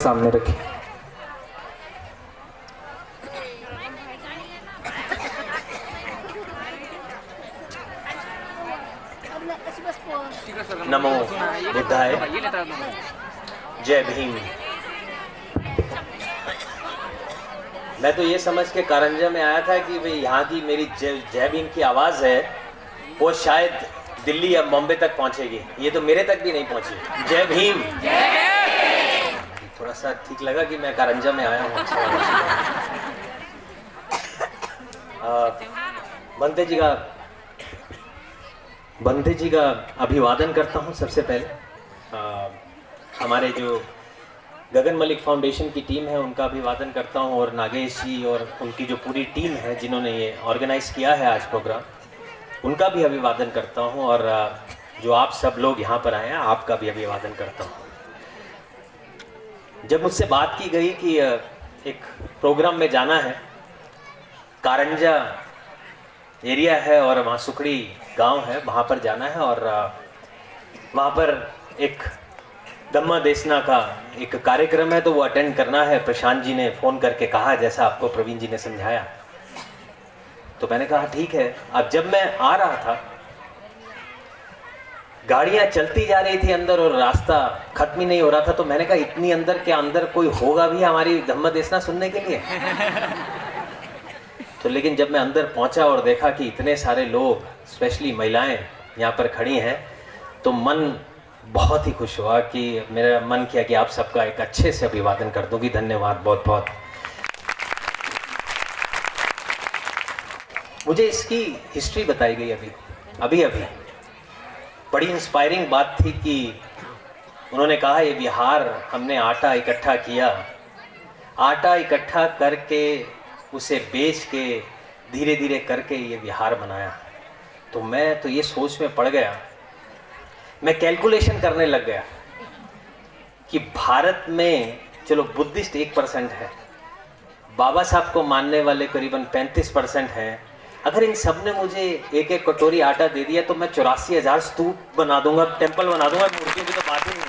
सामने रखिए। नमो बुद्धाय, जय भीम। मैं तो ये समझ के कारंजा में आया था कि भाई यहाँ की मेरी जय भीम की आवाज़ है वो शायद दिल्ली या बॉम्बे तक पहुँचेगी, ये तो मेरे तक भी नहीं पहुँची। जय भीम। थोड़ा सा ठीक लगा कि मैं कारंजा में आया हूँ। बंदे जी का अभिवादन करता हूँ सबसे पहले। हमारे जो गगन मलिक फाउंडेशन की टीम है उनका अभिवादन करता हूँ, और नागेश जी और उनकी जो पूरी टीम है जिन्होंने ये ऑर्गेनाइज़ किया है आज प्रोग्राम, उनका भी अभिवादन करता हूँ। और जो आप सब लोग यहाँ पर आए हैं आपका भी अभिवादन करता हूँ। जब मुझसे बात की गई कि एक प्रोग्राम में जाना है, कारंजा एरिया है और वहाँ सुखड़ी गांव है, वहाँ पर जाना है, और वहाँ पर एक धम्मा देसना का एक कार्यक्रम है तो वो अटेंड करना है। प्रशांत जी ने फ़ोन करके कहा, जैसा आपको प्रवीण जी ने समझाया, तो मैंने कहा ठीक है। अब जब मैं आ रहा था, गाड़ियाँ चलती जा रही थी अंदर और रास्ता खत्म ही नहीं हो रहा था, तो मैंने कहा इतनी अंदर के अंदर कोई होगा भी हमारी धम्मा देसना सुनने के लिए। तो लेकिन जब मैं अंदर पहुंचा और देखा कि इतने सारे लोग, स्पेशली महिलाएं यहाँ पर खड़ी हैं, तो मन बहुत ही खुश हुआ कि मेरा मन किया कि आप सबका एक अच्छे से अभिवादन कर दूंगी। धन्यवाद बहुत बहुत। मुझे इसकी हिस्ट्री बताई गई अभी बड़ी इंस्पायरिंग बात थी कि उन्होंने कहा ये बिहार हमने आटा इकट्ठा किया, आटा इकट्ठा करके उसे बेच के धीरे धीरे करके ये बिहार बनाया। तो मैं तो ये सोच में पड़ गया, मैं कैलकुलेशन करने लग गया कि भारत में चलो बुद्धिस्ट 1% है, बाबा साहब को मानने वाले करीबन 35% हैं। अगर इन सब ने मुझे एक एक कटोरी आटा दे दिया तो मैं 84,000 स्तूप बना दूंगा, टेम्पल बना दूंगा, मूर्तियों की तो बात ही नहीं।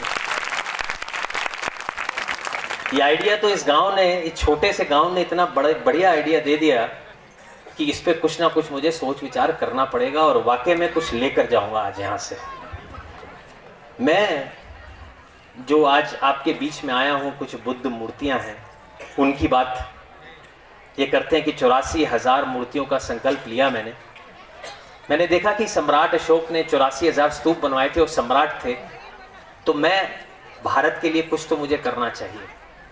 ये आइडिया तो इस गांव ने, इस छोटे से गांव ने इतना बढ़िया आइडिया दे दिया कि इस पे कुछ ना कुछ मुझे सोच विचार करना पड़ेगा, और वाकई में कुछ लेकर जाऊंगा आज यहाँ से। मैं जो आज आपके बीच में आया हूँ, कुछ बुद्ध मूर्तियाँ हैं, उनकी बात ये करते हैं कि 84,000 मूर्तियों का संकल्प लिया मैंने देखा कि सम्राट अशोक ने 84,000 स्तूप बनवाए थे और सम्राट थे, तो मैं भारत के लिए कुछ तो मुझे करना चाहिए।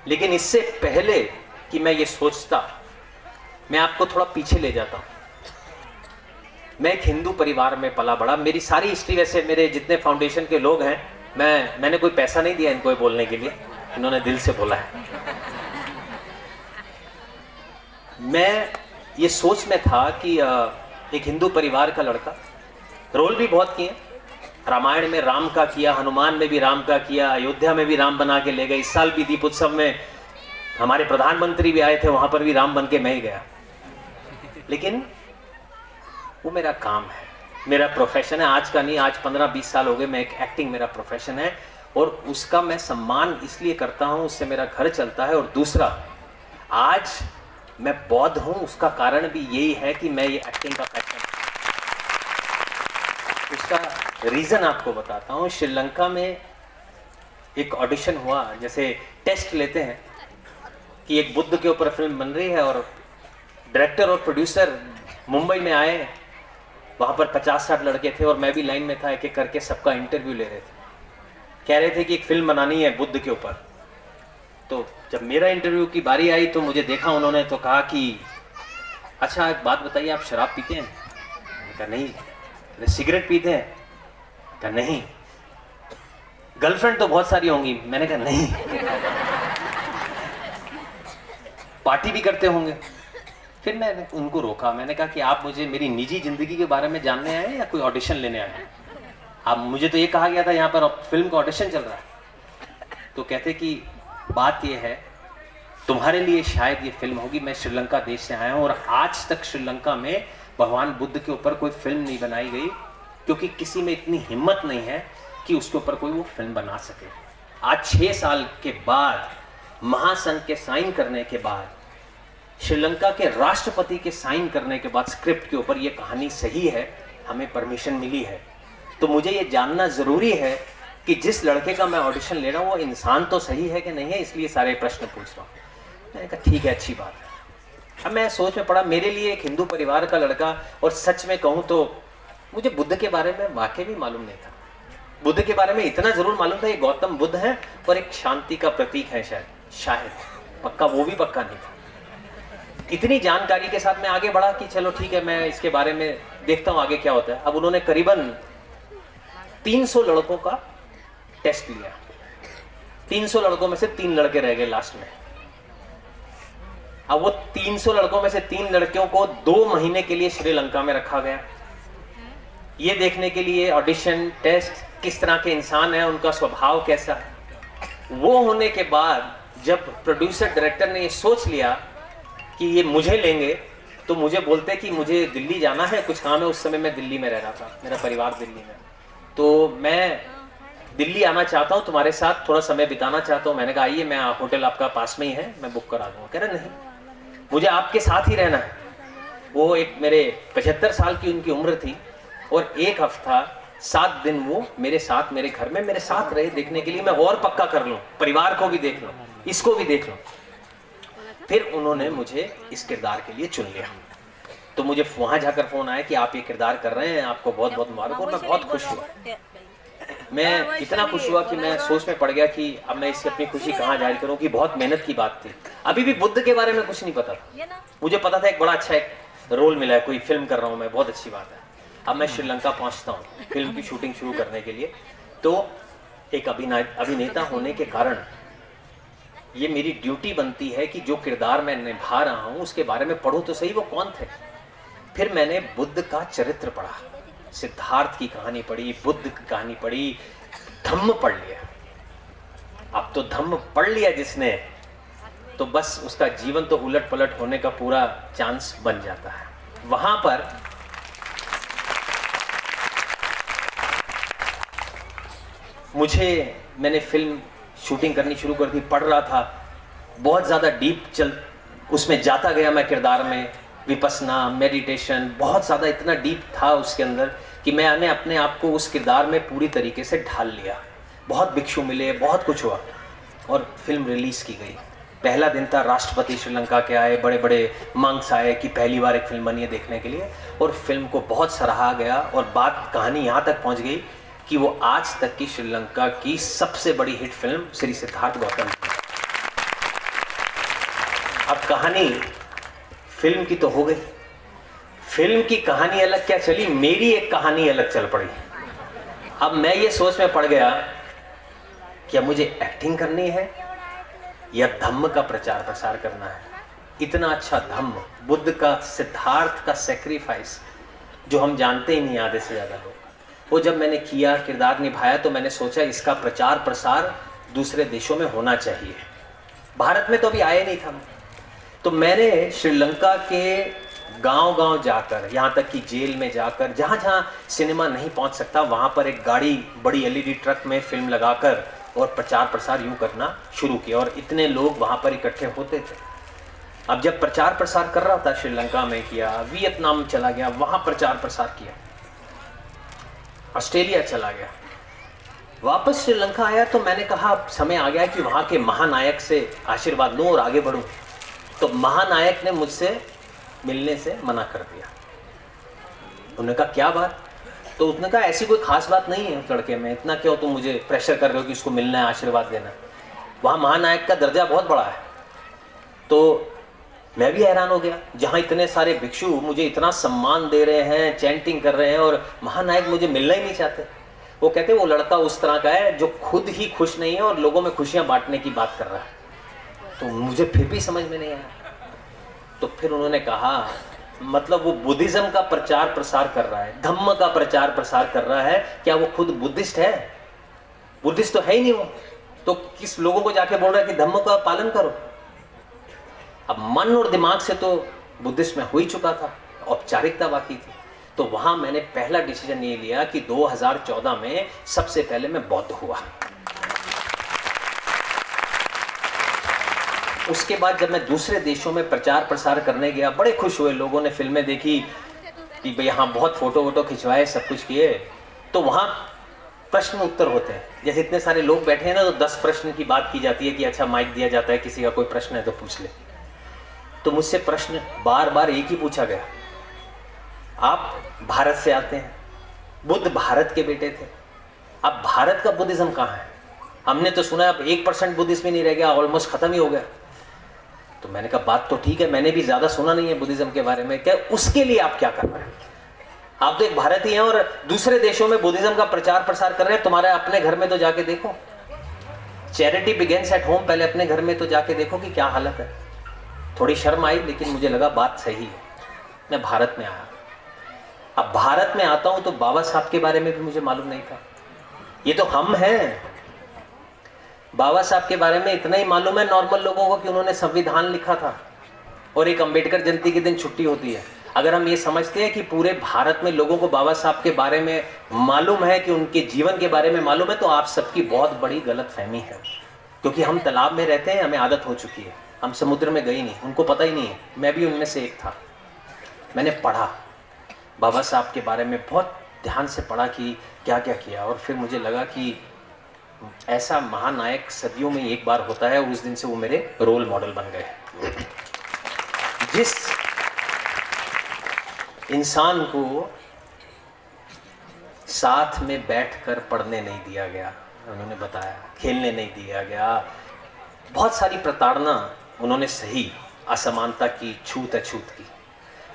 लेकिन इससे पहले कि मैं ये सोचता, मैं आपको थोड़ा पीछे ले जाता हूँ। मैं एक हिंदू परिवार में पला बड़ा, मेरी सारी हिस्ट्री, वैसे मेरे जितने फाउंडेशन के लोग हैं, मैंने कोई पैसा नहीं दिया इनको बोलने के लिए, इन्होंने दिल से बोला है। मैं ये सोच में था कि एक हिंदू परिवार का लड़का, रोल भी बहुत किए, रामायण में राम का किया, हनुमान में भी राम का किया, अयोध्या में भी राम बना के ले गए। इस साल भी दीप उत्सव में हमारे प्रधानमंत्री भी आए थे, वहां पर भी राम बन के मैं ही गया। लेकिन वो मेरा काम है, मेरा प्रोफेशन है, आज का नहीं, आज 15-20 साल हो गए मैं, एक एक्टिंग मेरा प्रोफेशन है, और उसका मैं सम्मान इसलिए करता हूँ, उससे मेरा घर चलता है। और दूसरा, आज मैं बौद्ध हूँ, उसका कारण भी यही है कि मैं ये एक्टिंग का पैशन, उसका रीज़न आपको बताता हूँ। श्रीलंका में एक ऑडिशन हुआ, जैसे टेस्ट लेते हैं कि एक बुद्ध के ऊपर फिल्म बन रही है, और डायरेक्टर और प्रोड्यूसर मुंबई में आए, वहाँ पर 50-60 लड़के थे और मैं भी लाइन में था, एक एक करके सबका इंटरव्यू ले रहे थे। कह रहे थे कि एक फिल्म बनानी है बुद्ध के ऊपर। तो जब मेरा इंटरव्यू की बारी आई तो मुझे देखा उन्होंने, तो कहा कि अच्छा एक बात बताइए, आप शराब पीते हैं? मैंने कहा नहीं। सिगरेट पीते हैं? कहा नहीं। गर्लफ्रेंड तो बहुत सारी होंगी? मैंने कहा नहीं। पार्टी भी करते होंगे? फिर मैंने उनको रोका, मैंने कहा कि आप मुझे मेरी निजी जिंदगी के बारे में जानने आए या कोई ऑडिशन लेने आए? आप, मुझे तो ये कहा गया था यहाँ पर फिल्म का ऑडिशन चल रहा है। तो कहते कि बात ये है, तुम्हारे लिए शायद ये फिल्म होगी, मैं श्रीलंका देश से आया हूँ और आज तक श्रीलंका में भगवान बुद्ध के ऊपर कोई फिल्म नहीं बनाई गई, क्योंकि किसी में इतनी हिम्मत नहीं है कि उसके ऊपर कोई वो फिल्म बना सके। आज 6 साल के बाद महासंघ के साइन करने के बाद, श्रीलंका के राष्ट्रपति के साइन करने के बाद स्क्रिप्ट के ऊपर ये कहानी सही है, हमें परमिशन मिली है, तो मुझे ये जानना ज़रूरी है कि जिस लड़के का मैं ऑडिशन ले रहा हूँ वो इंसान तो सही है कि नहीं है, इसलिए सारे प्रश्न पूछ रहा हूँ। मैंने कहा ठीक है, अच्छी बात है। अब मैं सोच में पड़ा, मेरे लिए एक हिंदू परिवार का लड़का, और सच में कहूँ तो मुझे बुद्ध के बारे में वाकई भी मालूम नहीं था। बुद्ध के बारे में इतना ज़रूर मालूम था, ये गौतम बुद्ध है और एक शांति का प्रतीक है, शायद पक्का, वो भी पक्का नहीं था। इतनी जानकारी के साथ मैं आगे बढ़ा कि चलो ठीक है, मैं इसके बारे में देखता हूँ आगे क्या होता है। अब उन्होंने करीबन 300 लड़कों का टेस्ट लिया। 300 लड़कों में से 3 लड़के रह गए लास्ट में। अब वो 300 लड़कों में से 3 लड़कियों को 2 महीने के लिए श्रीलंका में रखा गया, ये देखने के लिए ऑडिशन टेस्ट, किस तरह के इंसान है, उनका स्वभाव कैसा है। वो होने के बाद जब प्रोड्यूसर डायरेक्टर ने ये सोच लिया कि ये मुझे लेंगे, तो मुझे बोलते कि मुझे दिल्ली जाना है, कुछ काम है। उस समय मैं दिल्ली में रह रहा था, मेरा परिवार दिल्ली में, तो मैं दिल्ली आना चाहता हूँ, तुम्हारे साथ थोड़ा समय बिताना चाहता हूँ। मैंने कहा आइए, मैं होटल आपका पास में ही है, मैं बुक करा दूँगा। कह रहे नहीं, मुझे आपके साथ ही रहना है। वो एक मेरे 75 साल की उनकी उम्र थी, और 1 हफ्ता 7 दिन वो मेरे साथ, मेरे घर में मेरे साथ रहे, देखने के लिए मैं और पक्का कर लूँ, परिवार को भी देख लूँ, इसको भी देख लूँ। फिर उन्होंने मुझे इस किरदार के लिए चुन लिया। तो मुझे वहाँ जाकर फ़ोन आया कि आप ये किरदार कर रहे हैं, आपको बहुत बहुत मुबारक। और मैं बहुत खुश हुआ। मैं इतना खुश हुआ कि मैं सोच में पड़ गया कि अब मैं इससे अपनी खुशी कहाँ जाहिर करूँ, कि बहुत मेहनत की बात थी। अभी भी बुद्ध के बारे में कुछ नहीं पता था, मुझे पता था एक बड़ा अच्छा एक रोल मिला है, कोई फिल्म कर रहा हूँ मैं, बहुत अच्छी बात है। अब मैं श्रीलंका पहुँचता हूँ फिल्म की शूटिंग शुरू करने के लिए। तो एक अभिनेता होने के कारण ये मेरी ड्यूटी बनती है कि जो किरदार मैं निभा रहा हूँ उसके बारे में पढ़ूँ तो सही, वो कौन थे। फिर मैंने बुद्ध का चरित्र पढ़ा, सिद्धार्थ की कहानी पढ़ी, बुद्ध की कहानी पढ़ी, धम्म पढ़ लिया। अब तो धम्म पढ़ लिया जिसने, तो बस उसका जीवन तो उलट पलट होने का पूरा चांस बन जाता है। वहां पर मैंने फिल्म शूटिंग करनी शुरू कर दी, पढ़ रहा था, बहुत ज़्यादा डीप उसमें जाता गया मैं किरदार में, विपस्सना, मेडिटेशन, बहुत ज़्यादा इतना डीप था उसके अंदर कि मैंने अपने आप को उस किरदार में पूरी तरीके से ढाल लिया। बहुत भिक्षु मिले, बहुत कुछ हुआ, और फिल्म रिलीज़ की गई। पहला दिन था, राष्ट्रपति श्रीलंका के आए, बड़े बड़े मंक्स आए कि पहली बार एक फिल्म बनी है देखने के लिए, और फिल्म को बहुत सराहा गया। और बात कहानी यहाँ तक पहुँच गई कि वो आज तक की श्रीलंका की सबसे बड़ी हिट फिल्म श्री सिद्धार्थ गौतम। अब कहानी फिल्म की तो हो गई, फिल्म की कहानी अलग क्या चली, मेरी एक कहानी अलग चल पड़ी। अब मैं ये सोच में पड़ गया कि अब मुझे एक्टिंग करनी है या धम्म का प्रचार प्रसार करना है। इतना अच्छा धम्म, बुद्ध का, सिद्धार्थ का सेक्रीफाइस जो हम जानते ही नहीं आधे से ज़्यादा लोग, वो जब मैंने किया, किरदार निभाया, तो मैंने सोचा इसका प्रचार प्रसार दूसरे देशों में होना चाहिए। भारत में तो अभी आए नहीं था। तो मैंने श्रीलंका के गांव-गांव जाकर, यहाँ तक कि जेल में जाकर, जहाँ जहाँ सिनेमा नहीं पहुँच सकता, वहाँ पर एक गाड़ी, बड़ी LED ट्रक में फिल्म लगाकर और प्रचार प्रसार यूँ करना शुरू किया। और इतने लोग वहाँ पर इकट्ठे होते थे। अब जब प्रचार प्रसार कर रहा था, श्रीलंका में किया, वियतनाम चला गया, वहाँ प्रचार प्रसार किया, ऑस्ट्रेलिया चला गया, वापस श्रीलंका आया, तो मैंने कहा अब समय आ गया कि वहाँ के महानायक से आशीर्वाद लूँ और आगे बढ़ूँ। तो महानायक ने मुझसे मिलने से मना कर दिया। उन्होंने कहा क्या बात? तो उसने कहा ऐसी कोई खास बात नहीं है उस लड़के में, इतना क्यों तुम मुझे प्रेशर कर रहे हो कि उसको मिलना है, आशीर्वाद देना है। वहाँ महानायक का दर्जा बहुत बड़ा है। तो मैं भी हैरान हो गया, जहाँ इतने सारे भिक्षु मुझे इतना सम्मान दे रहे हैं, चैंटिंग कर रहे हैं, और महानायक मुझे मिलना ही नहीं चाहते। वो कहते वो लड़का उस तरह का है जो खुद ही खुश नहीं है और लोगों में खुशियाँ बांटने की बात कर रहा है। तो मुझे फिर भी समझ में नहीं आया। तो फिर उन्होंने कहा मतलब वो बुद्धिज्म का प्रचार प्रसार कर रहा है, धम्म का प्रचार प्रसार कर रहा है, क्या वो खुद बुद्धिस्ट है? बुद्धिस्ट तो है ही नहीं वो, तो किस लोगों को जाके बोल रहा है कि धम्म का पालन करो? अब मन और दिमाग से तो बुद्धिस्ट में हो ही चुका था, औपचारिकता बाकी थी। तो वहां मैंने पहला डिसीजन ये लिया कि 2014 में सबसे पहले मैं बौद्ध हुआ। उसके बाद जब मैं दूसरे देशों में प्रचार प्रसार करने गया, बड़े खुश हुए, लोगों ने फिल्में देखी कि भाई यहाँ बहुत फोटो वोटो खिंचवाए, सब कुछ किए। तो वहाँ प्रश्न उत्तर होते हैं, जैसे इतने सारे लोग बैठे हैं ना, तो 10 प्रश्न की बात की जाती है कि अच्छा माइक दिया जाता है, किसी का कोई प्रश्न है तो पूछ ले। तो मुझसे प्रश्न बार बार एक ही पूछा गया, आप भारत से आते हैं, बुद्ध भारत के बेटे थे, अब भारत का बुद्धिज्म कहाँ है? हमने तो सुना अब 1% बुद्धिज्म भी नहीं रह गया, ऑलमोस्ट खत्म ही हो गया। तो मैंने कहा बात तो ठीक है, मैंने भी ज्यादा सुना नहीं है बुद्धिज्म के बारे में, क्या उसके लिए आप क्या कर रहे हैं? आप तो एक भारतीय हैं और दूसरे देशों में बुद्धिज्म का प्रचार प्रसार कर रहे हैं, तुम्हारे अपने घर में तो जाके देखो, चैरिटी बिगिंस एट होम, पहले अपने घर में तो जाके देखो कि क्या हालत है। थोड़ी शर्म आई, लेकिन मुझे लगा बात सही है। मैं भारत में आया, अब भारत में आता हूं तो बाबा साहब के बारे में भी मुझे मालूम नहीं था। ये तो हम हैं, बाबा साहब के बारे में इतना ही मालूम है नॉर्मल लोगों को कि उन्होंने संविधान लिखा था और एक अंबेडकर जयंती के दिन छुट्टी होती है। अगर हम ये समझते हैं कि पूरे भारत में लोगों को बाबा साहब के बारे में मालूम है, कि उनके जीवन के बारे में मालूम है, तो आप सबकी बहुत बड़ी गलतफहमी है। क्योंकि हम तालाब में रहते हैं, हमें आदत हो चुकी है, हम समुद्र में गए नहीं, उनको पता ही नहीं है। मैं भी उनमें से एक था। मैंने पढ़ा बाबा साहब के बारे में, बहुत ध्यान से पढ़ा कि क्या क्या किया, और फिर मुझे लगा कि ऐसा महानायक सदियों में एक बार होता है। उस दिन से वो मेरे रोल मॉडल बन गए। जिस इंसान को साथ में बैठकर पढ़ने नहीं दिया गया, उन्होंने बताया, खेलने नहीं दिया गया, बहुत सारी प्रताड़ना उन्होंने सही, असमानता की, छूत अछूत की,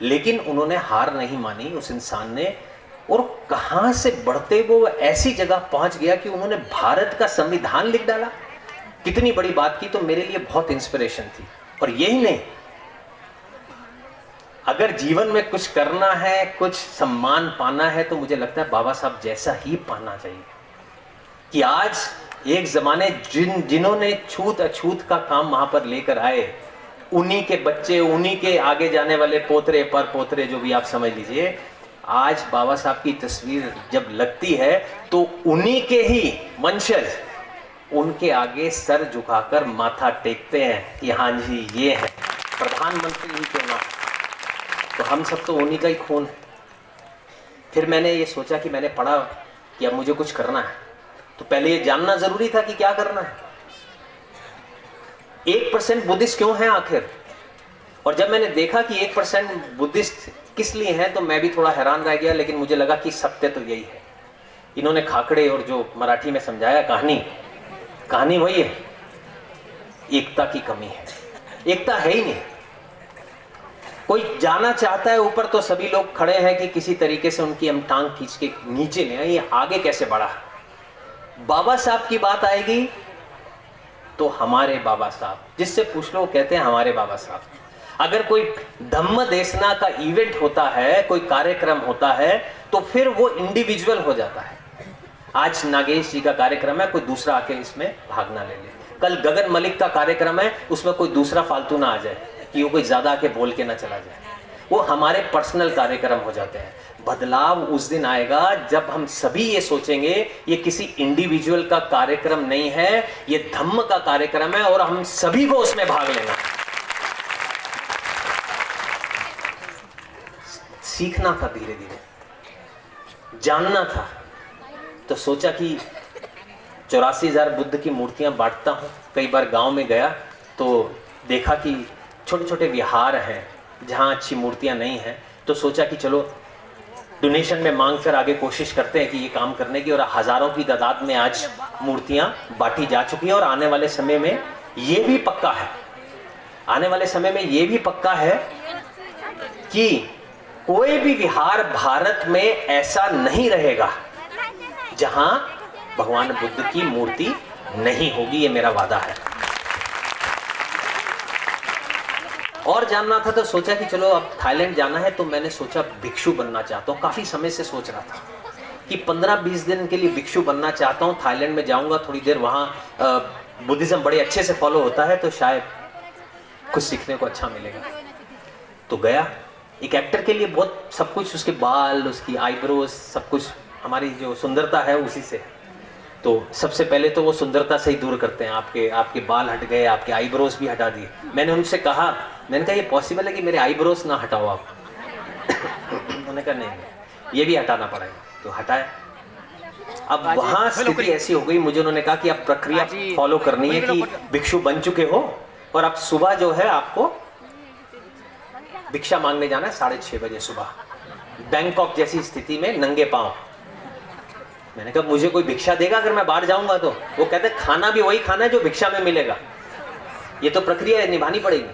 लेकिन उन्होंने हार नहीं मानी उस इंसान ने। और कहां से बढ़ते वो ऐसी जगह पहुंच गया कि उन्होंने भारत का संविधान लिख डाला। कितनी बड़ी बात की, तो मेरे लिए बहुत इंस्पिरेशन थी। और यही नहीं, अगर जीवन में कुछ करना है, कुछ सम्मान पाना है, तो मुझे लगता है बाबा साहब जैसा ही पाना चाहिए। कि आज एक जमाने जिन्होंने छूत अछूत का काम वहां पर लेकर आए, उन्हीं के बच्चे, उन्हीं के आगे जाने वाले पोतरे पर पोतरे, जो भी आप समझ लीजिए, आज बाबा साहब की तस्वीर जब लगती है तो उन्हीं के ही वंशज उनके आगे सर झुकाकर माथा टेकते हैं कि हाँ जी ये है प्रधानमंत्री ही क्यों ना। तो हम सब तो उन्हीं का ही खून है। फिर मैंने ये सोचा कि मैंने पढ़ा कि अब मुझे कुछ करना है, तो पहले ये जानना जरूरी था कि क्या करना है। 1% बुद्धिस्ट क्यों है आखिर? और जब मैंने देखा कि 1% बुद्धिस्ट किस लिए हैं, तो मैं भी थोड़ा हैरान रह गया। लेकिन मुझे लगा कि सत्य तो यही है। इन्होंने खाकड़े और जो मराठी में समझाया, कहानी वही है, एकता की कमी है। एकता है ही नहीं। कोई जाना चाहता है ऊपर तो सभी लोग खड़े हैं कि किसी तरीके से उनकी हम टांग खींच के नीचे ले आए, ये आगे कैसे बढ़ा। बाबा साहब की बात आएगी तो हमारे बाबा साहब, जिससे पूछ लो कहते हैं हमारे बाबा साहब। अगर कोई धम्म देशना का इवेंट होता है, कोई कार्यक्रम होता है, तो फिर वो इंडिविजुअल हो जाता है। आज नागेश जी का कार्यक्रम है, कोई दूसरा आके इसमें भाग ना ले ले। कल गगन मलिक का कार्यक्रम है, उसमें कोई दूसरा फालतू ना आ जाए कि वो कोई ज्यादा आके बोल के ना चला जाए। वो हमारे पर्सनल कार्यक्रम हो जाते हैं। बदलाव उस दिन आएगा जब हम सभी ये सोचेंगे ये किसी इंडिविजुअल का कार्यक्रम नहीं है, ये धम्म का कार्यक्रम है और हम सभी को उसमें भाग लेना। सीखना था, धीरे धीरे जानना था। तो सोचा कि 84,000 बुद्ध की मूर्तियां बांटता हूं। कई बार गांव में गया तो देखा कि छोटे छोटे विहार हैं जहां अच्छी मूर्तियां नहीं हैं। तो सोचा कि चलो डोनेशन में मांग कर आगे कोशिश करते हैं कि ये काम करने की। और हजारों की तादाद में आज मूर्तियां बांटी जा चुकी हैं। और आने वाले समय में ये भी पक्का है, आने वाले समय में ये भी पक्का है कि कोई भी विहार भारत में ऐसा नहीं रहेगा जहां भगवान बुद्ध की मूर्ति नहीं होगी। ये मेरा वादा है। और जानना था तो सोचा कि चलो अब थाईलैंड जाना है, तो मैंने सोचा भिक्षु बनना चाहता हूँ। काफी समय से सोच रहा था कि 15-20 दिन के लिए भिक्षु बनना चाहता हूँ। थाईलैंड में जाऊंगा, थोड़ी देर वहां बुद्धिज्म बड़े अच्छे से फॉलो होता है, तो शायद कुछ सीखने को अच्छा मिलेगा। तो गया। एक एक्टर के लिए बहुत सब कुछ, उसके बाल, उसकी आईब्रोज, सब कुछ हमारी जो सुंदरता है उसी से। तो सबसे पहले तो वो सुंदरता से ही दूर करते हैं, आपके बाल हट गए, आपके आईब्रोज भी हटा दिए। मैंने उनसे कहा, मैंने कहा ये पॉसिबल है कि मेरे आईब्रोज ना हटाओ आप? उन्होंने कहा नहीं, ये भी हटाना पड़ेगा। तो हटाया। अब वहां स्थिति ऐसी हो गई, मुझे उन्होंने कहा कि अब प्रक्रिया फॉलो करनी है कि भिक्षु बन चुके हो और अब सुबह जो है आपको भिक्षा मांगने जाना है 6:30 बजे सुबह, बैंकॉक जैसी स्थिति में नंगे पांव। मैंने कहा मुझे कोई भिक्षा देगा अगर मैं बाहर जाऊंगा? तो वो कहते खाना भी वही खाना है जो भिक्षा में मिलेगा, ये तो प्रक्रिया निभानी पड़ेगी।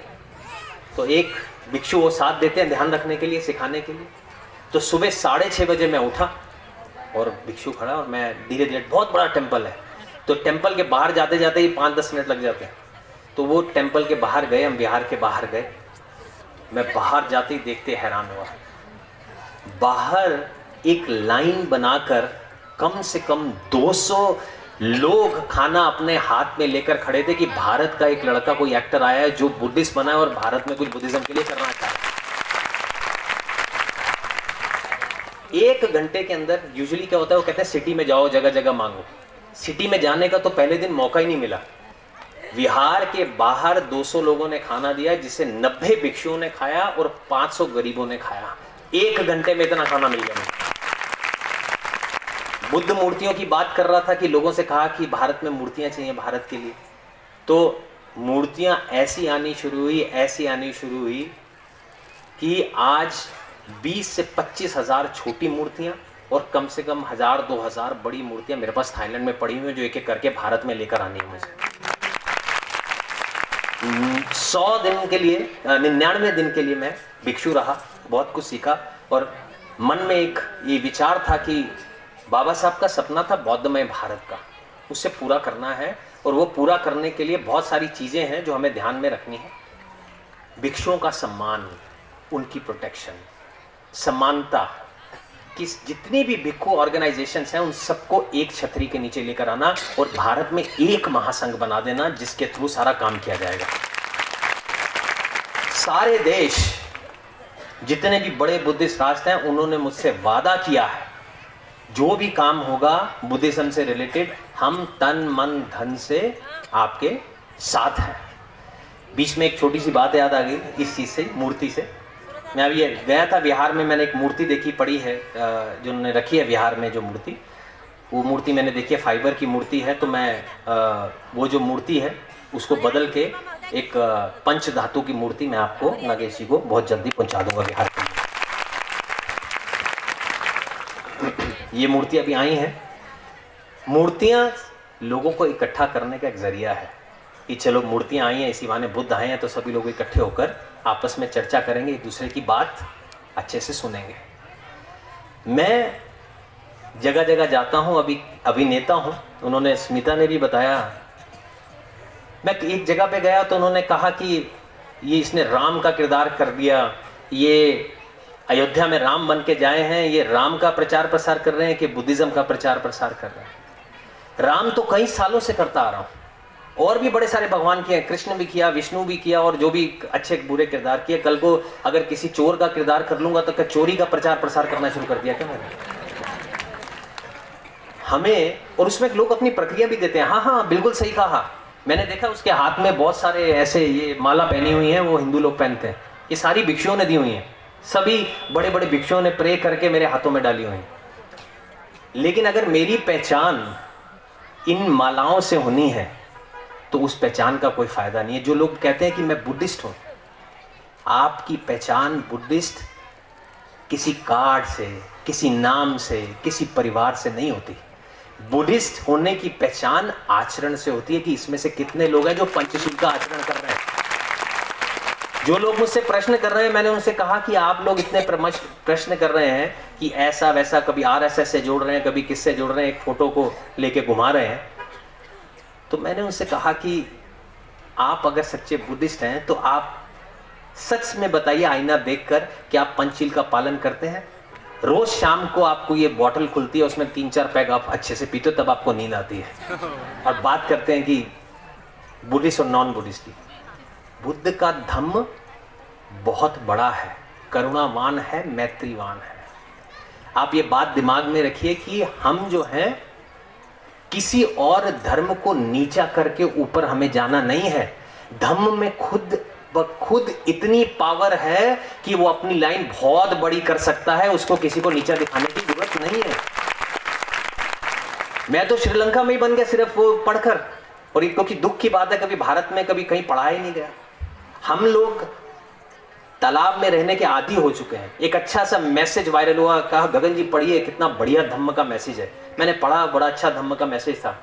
तो एक भिक्षु वो साथ देते हैं ध्यान रखने के लिए, सिखाने के लिए। तो सुबह 6:30 बजे मैं उठा और भिक्षु खड़ा, और मैं धीरे धीरे, बहुत बड़ा टेम्पल है तो टेम्पल के बाहर जाते जाते ही 5-10 मिनट लग जाते हैं। तो वो टेम्पल के बाहर गए, हम बिहार के बाहर गए। मैं बाहर जाते ही देखते हैरान हुआ, बाहर एक लाइन बनाकर कम से कम 200 लोग खाना अपने हाथ में लेकर खड़े थे कि भारत का एक लड़का, कोई एक्टर आया है जो बुद्धिस्ट बना है और भारत में कुछ बुद्धिज्म के लिए करना चाहता है। 1 घंटे के अंदर यूजुअली क्या होता है, वो कहते हैं सिटी में जाओ, जगह जगह मांगो। सिटी में जाने का तो पहले दिन मौका ही नहीं मिला। बिहार के बाहर 200 लोगों ने खाना दिया, जिसे 90 भिक्षुओं ने खाया और 500 गरीबों ने खाया। 1 घंटे में इतना खाना मिल गया। बुद्ध मूर्तियों की बात कर रहा था कि लोगों से कहा कि भारत में मूर्तियां चाहिए भारत के लिए। तो मूर्तियां ऐसी आनी शुरू हुई कि आज 20 से 25 हज़ार छोटी मूर्तियां और कम से कम 1000-2000 बड़ी मूर्तियां मेरे पास थाईलैंड में पड़ी हुई हैं, जो एक एक करके भारत में लेकर आनी है मुझे। 100 दिन के लिए, 99 दिन के लिए मैं भिक्षु रहा, बहुत कुछ सीखा। और मन में एक ये विचार था कि बाबा साहब का सपना था बौद्धमय भारत का, उसे पूरा करना है। और वो पूरा करने के लिए बहुत सारी चीज़ें हैं जो हमें ध्यान में रखनी है। भिक्षुओं का सम्मान, उनकी प्रोटेक्शन, समानता, कि जितनी भी भिक्षु ऑर्गेनाइजेशंस हैं उन सबको एक छतरी के नीचे लेकर आना और भारत में एक महासंघ बना देना, जिसके थ्रू सारा काम किया जाएगा। सारे देश, जितने भी बड़े बुद्धिस्ट राष्ट्र हैं, उन्होंने मुझसे वादा किया है जो भी काम होगा बुद्धिज्म से रिलेटेड, हम तन मन धन से आपके साथ हैं। बीच में एक छोटी सी बात याद आ गई इस चीज़ से, मूर्ति से। मैं अभी गया था बिहार में, मैंने एक मूर्ति देखी पड़ी है जो उन्होंने रखी है बिहार में। जो मूर्ति, वो मूर्ति मैंने देखी है, फाइबर की मूर्ति है। तो मैं वो जो मूर्ति है उसको बदल के एक पंच धातु की मूर्ति मैं आपको, नागेश जी को, बहुत जल्दी पहुंचा दूंगा बिहार के। ये मूर्ति अभी आई हैं। मूर्तियां लोगों को इकट्ठा करने का एक जरिया है कि चलो मूर्तियां आई हैं, इसी बहाने बुद्ध आए हैं, तो सभी लोग इकट्ठे होकर आपस में चर्चा करेंगे, एक दूसरे की बात अच्छे से सुनेंगे। मैं जगह जगह जाता हूं, अभी अभिनेता हूं। उन्होंने, स्मिता ने भी बताया, मैं एक जगह पे गया तो उन्होंने कहा कि ये इसने राम का किरदार कर दिया, ये अयोध्या में राम बन के जाए हैं, ये राम का प्रचार प्रसार कर रहे हैं कि बुद्धिज्म का प्रचार प्रसार कर रहे हैं। राम तो कई सालों से करता आ रहा हूं, और भी बड़े सारे भगवान किए, कृष्ण भी किया, विष्णु भी किया, और जो भी अच्छे बुरे किरदार किए। कल को अगर किसी चोर का किरदार कर लूंगा तो क्या चोरी का प्रचार प्रसार करना शुरू कर दिया क्या मैंने? हमें, और उसमें लोग अपनी प्रक्रिया भी देते हैं। हाँ हाँ, बिल्कुल सही कहा। मैंने देखा उसके हाथ में बहुत सारे ऐसे ये माला पहनी हुई है, वो हिंदू लोग पहनते हैं। ये सारी भिक्षुओं ने दी हुई हैं, सभी बड़े बड़े भिक्षुओं ने प्रे करके मेरे हाथों में डाली हुई। लेकिन अगर मेरी पहचान इन मालाओं से होनी है तो उस पहचान का कोई फायदा नहीं है। जो लोग कहते हैं कि मैं बुद्धिस्ट हूं, आपकी पहचान बुद्धिस्ट किसी कार्ड से, किसी नाम से, किसी परिवार से नहीं होती। बुद्धिस्ट होने की पहचान आचरण से होती है कि इसमें से कितने लोग हैं जो पंचशील का आचरण कर रहे हैं। जो लोग मुझसे प्रश्न कर रहे हैं, मैंने उनसे कहा कि आप लोग इतने प्रश्न कर रहे हैं कि ऐसा वैसा, कभी आरएसएस से जोड़ रहे हैं, कभी किससे जोड़ रहे हैं, एक फोटो को लेके घुमा रहे हैं। तो मैंने उनसे कहा कि आप अगर सच्चे बुद्धिस्ट हैं तो आप सच में बताइए, आईना देखकर, कि आप पंचशील का पालन करते हैं। रोज शाम को आपको ये बॉटल खुलती है, उसमें 3-4 पैग आप अच्छे से पीते हो, तब आपको नींद आती है। और बात करते हैं कि बुद्धिस्ट और नॉन बुद्धिस्ट की। बुद्ध का धम्म बहुत बड़ा है, करुणावान है, मैत्रीवान है। आप ये बात दिमाग में रखिए कि हम जो हैं किसी और धर्म को नीचा करके ऊपर हमें जाना नहीं है। धम्म में खुद इतनी पावर है कि वो अपनी लाइन बहुत बड़ी कर सकता है, उसको किसी को नीचा दिखाने की जरूरत नहीं है। मैं तो श्रीलंका में ही बन गया सिर्फ वो पढ़कर, और ये क्योंकि दुख की बात है कभी भारत में कभी कहीं पढ़ा ही नहीं गया। हम लोग तालाब में रहने के आदी हो चुके हैं। एक अच्छा सा मैसेज वायरल हुआ, कहा गगन जी पढ़िए, कितना बढ़िया धम्म का मैसेज है। मैंने पढ़ा, बड़ा अच्छा धम्म का मैसेज था,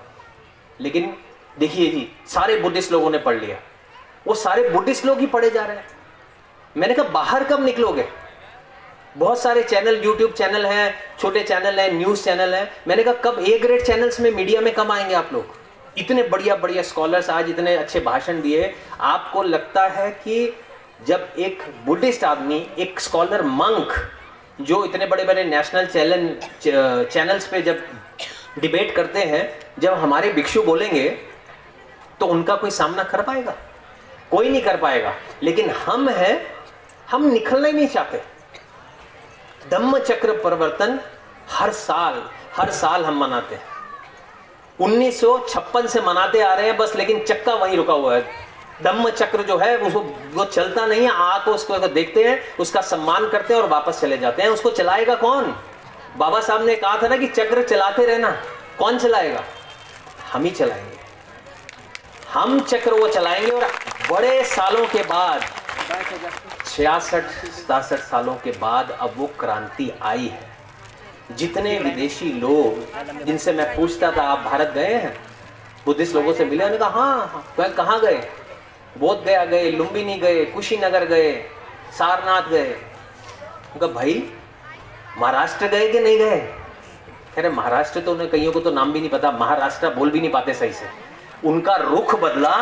लेकिन देखिए जी सारे बुद्धिस्ट लोगों ने पढ़ लिया, वो सारे बुद्धिस्ट लोग ही पढ़े जा रहे हैं। मैंने कहा बाहर कब निकलोगे? बहुत सारे चैनल, यूट्यूब चैनल हैं, छोटे चैनल हैं, न्यूज चैनल हैं। मैंने कहा कब ए ग्रेड चैनल्स में, मीडिया में कब आएंगे आप लोग? इतने बढ़िया बढ़िया स्कॉलर्स आज इतने अच्छे भाषण दिए। आपको लगता है कि जब एक बुद्धिस्ट आदमी, एक स्कॉलर मंक जो इतने बड़े बड़े नेशनल चैनल्स पे जब डिबेट करते हैं, जब हमारे भिक्षु बोलेंगे तो उनका कोई सामना कर पाएगा? कोई नहीं कर पाएगा। लेकिन हम हैं, हम निकलना ही नहीं चाहते। धम्म चक्र परिवर्तन हर साल हम मनाते हैं। 1956 से मनाते आ रहे हैं बस, लेकिन चक्का वहीं रुका हुआ है। धम्म चक्र जो है वो चलता नहीं है। आको उसको देखते हैं, उसका सम्मान करते हैं और वापस चले जाते हैं। उसको चलाएगा कौन? बाबा साहब ने कहा था ना कि चक्र चलाते रहना। कौन चलाएगा? हम ही चलाएंगे। हम चक्र वो चलाएंगे। और बड़े सालों के बाद, 66-67 सालों के बाद अब वो क्रांति आई है। जितने विदेशी लोग जिनसे मैं पूछता था आप भारत गए हैं, बुद्धिस्ट लोगों से मिले, उन्होंने कहा हाँ। कहाँ गए? बोध गया गए, लुम्बिनी गए, कुशीनगर गए, सारनाथ गए। उनका भाई महाराष्ट्र गए कि नहीं गए? कह रहे महाराष्ट्र तो उन्हें, कईयों को तो नाम भी नहीं पता, महाराष्ट्र बोल भी नहीं पाते सही से। उनका रुख बदला।